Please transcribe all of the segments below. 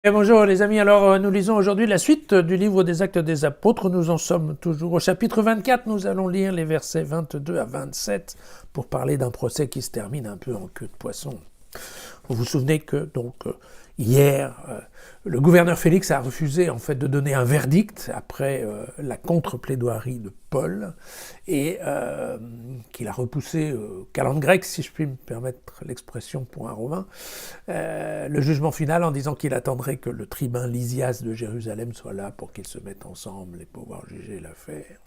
Et bonjour les amis, alors nous lisons aujourd'hui la suite du livre des Actes des Apôtres. Nous en sommes toujours au chapitre 24, nous allons lire les versets 22 à 27 pour parler d'un procès qui se termine un peu en queue de poisson. Vous vous souvenez que hier, le gouverneur Félix a refusé en fait de donner un verdict après la contre-plaidoirie de Paul et qu'il a repoussé calende grecque, si je puis me permettre l'expression pour un Romain, le jugement final en disant qu'il attendrait que le tribun Lysias de Jérusalem soit là pour qu'ils se mettent ensemble et pouvoir juger l'affaire.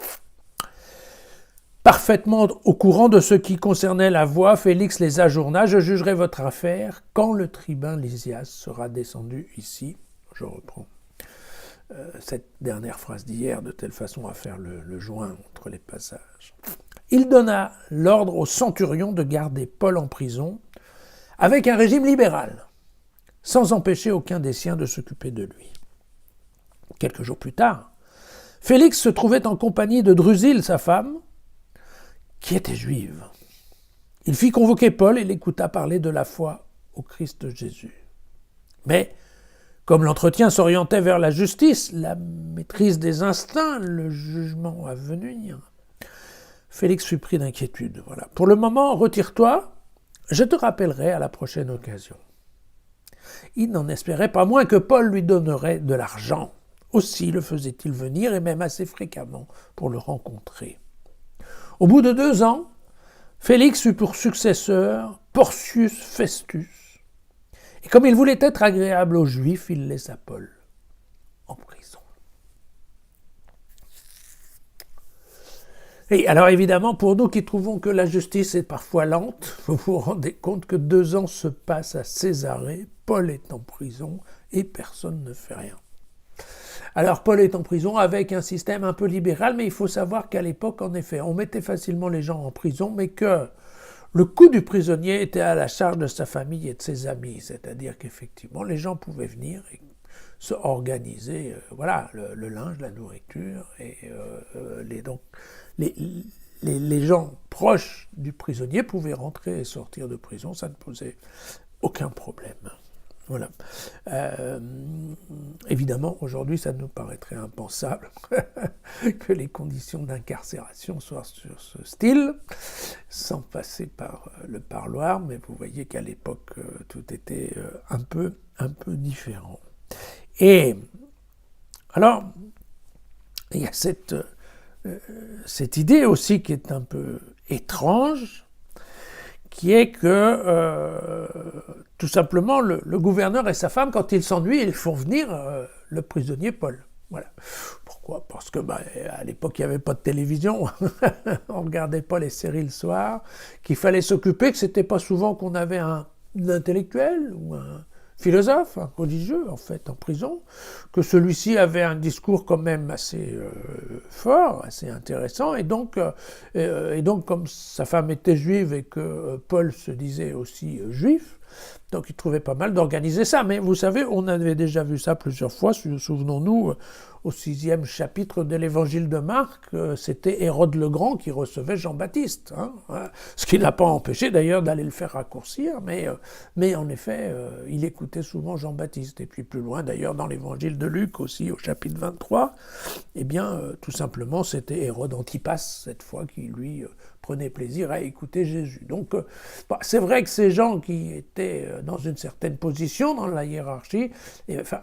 Parfaitement au courant de ce qui concernait la voie, Félix les ajourna. Je jugerai votre affaire quand le tribun Lysias sera descendu ici. Je reprends cette dernière phrase d'hier de telle façon à faire le joint entre les passages. Il donna l'ordre au centurion de garder Paul en prison avec un régime libéral, sans empêcher aucun des siens de s'occuper de lui. Quelques jours plus tard, Félix se trouvait en compagnie de Drusille, sa femme, qui était juive. Il fit convoquer Paul et l'écouta parler de la foi au Christ Jésus. Mais, comme l'entretien s'orientait vers la justice, la maîtrise des instincts, le jugement à venir, Félix fut pris d'inquiétude. Voilà. Pour le moment, retire-toi, je te rappellerai à la prochaine occasion. Il n'en espérait pas moins que Paul lui donnerait de l'argent. Aussi le faisait-il venir, et même assez fréquemment, pour le rencontrer. Au bout de 2 ans, Félix eut pour successeur Porcius Festus. Et comme il voulait être agréable aux Juifs, il laissa Paul en prison. Et alors évidemment, pour nous qui trouvons que la justice est parfois lente, vous vous rendez compte que 2 ans se passent à Césarée, Paul est en prison et personne ne fait rien. Alors Paul est en prison avec un système un peu libéral, mais il faut savoir qu'à l'époque, en effet, on mettait facilement les gens en prison, mais que le coût du prisonnier était à la charge de sa famille et de ses amis. C'est-à-dire qu'effectivement, les gens pouvaient venir et se organiser, le linge, la nourriture, et donc les gens proches du prisonnier pouvaient rentrer et sortir de prison, ça ne posait aucun problème. Voilà. Évidemment, aujourd'hui, ça nous paraîtrait impensable que les conditions d'incarcération soient sur ce style, sans passer par le parloir, mais vous voyez qu'à l'époque, tout était un peu différent. Et alors, il y a cette idée aussi qui est un peu étrange, qui est que tout simplement le gouverneur et sa femme, quand ils s'ennuient, ils font venir le prisonnier Paul. Voilà. Pourquoi ? Parce que à l'époque, il n'y avait pas de télévision. On ne regardait pas les séries le soir, qu'il fallait s'occuper, que ce n'était pas souvent qu'on avait un intellectuel ou un philosophe, un religieux en fait, en prison, que celui-ci avait un discours quand même assez fort, assez intéressant, et donc comme sa femme était juive et que Paul se disait aussi juif, donc il trouvait pas mal d'organiser ça. Mais vous savez, on avait déjà vu ça plusieurs fois, souvenons-nous, au 6e chapitre de l'évangile de Marc, c'était Hérode le Grand qui recevait Jean-Baptiste, ce qui n'a pas empêché d'ailleurs d'aller le faire raccourcir, mais en effet, il écoutait souvent Jean-Baptiste. Et puis plus loin d'ailleurs dans l'évangile de Luc aussi, au chapitre 23, eh bien tout simplement c'était Hérode Antipas, cette fois, qui lui prenait plaisir à écouter Jésus. Donc c'est vrai que ces gens qui étaient dans une certaine position dans la hiérarchie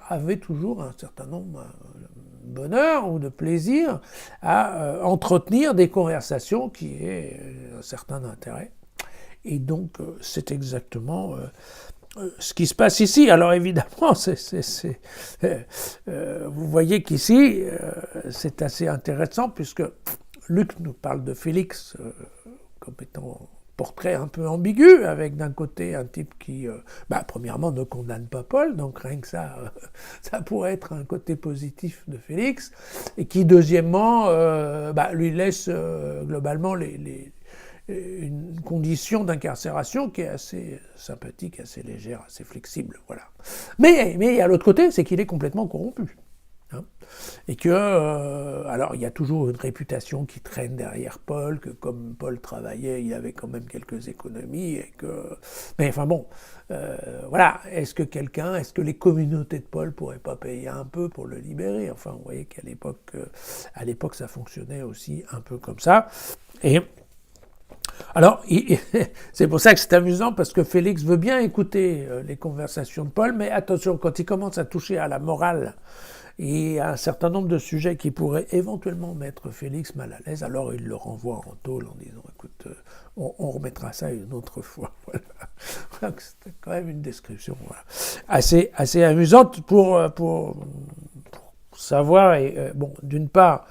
avaient toujours un certain nombre bonheur ou de plaisir à entretenir des conversations qui aient un certain intérêt. Et donc, c'est exactement ce qui se passe ici. Alors évidemment, vous voyez qu'ici, c'est assez intéressant puisque Luc nous parle de Félix comme étant portrait un peu ambigu, avec d'un côté un type qui, premièrement, ne condamne pas Paul, donc rien que ça, ça pourrait être un côté positif de Félix, et qui, deuxièmement, lui laisse globalement une condition d'incarcération qui est assez sympathique, assez légère, assez flexible, voilà. Mais à l'autre côté, c'est qu'il est complètement corrompu. Et que, alors il y a toujours une réputation qui traîne derrière Paul, que comme Paul travaillait, il avait quand même quelques économies, et que... Mais enfin bon, voilà, est-ce que les communautés de Paul pourraient pas payer un peu pour le libérer? Enfin, vous voyez qu'à l'époque, ça fonctionnait aussi un peu comme ça. Et alors, c'est pour ça que c'est amusant, parce que Félix veut bien écouter les conversations de Paul, mais attention, quand il commence à toucher à la morale et à un certain nombre de sujets qui pourraient éventuellement mettre Félix mal à l'aise, alors il le renvoie en tôle en disant « Écoute, on remettra ça une autre fois. » Voilà. C'était quand même une description assez amusante pour savoir, et bon, d'une part,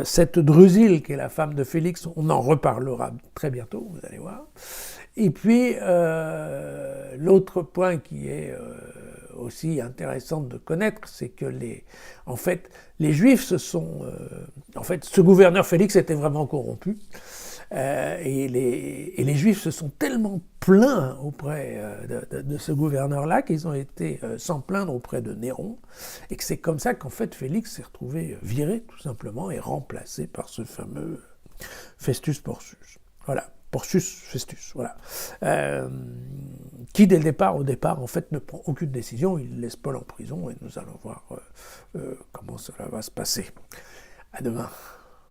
cette Drusille, qui est la femme de Félix, on en reparlera très bientôt, vous allez voir. Et puis, l'autre point qui est aussi intéressant de connaître, c'est que en fait, les Juifs en fait, ce gouverneur Félix était vraiment corrompu. Et les Juifs se sont tellement plaints auprès de ce gouverneur-là qu'ils ont été s'en plaindre auprès de Néron, et que c'est comme ça qu'en fait Félix s'est retrouvé viré tout simplement et remplacé par ce fameux Festus Porcius. Voilà, Porcius Festus, voilà. Qui au départ, en fait, ne prend aucune décision, il laisse Paul en prison, et nous allons voir comment cela va se passer. À demain.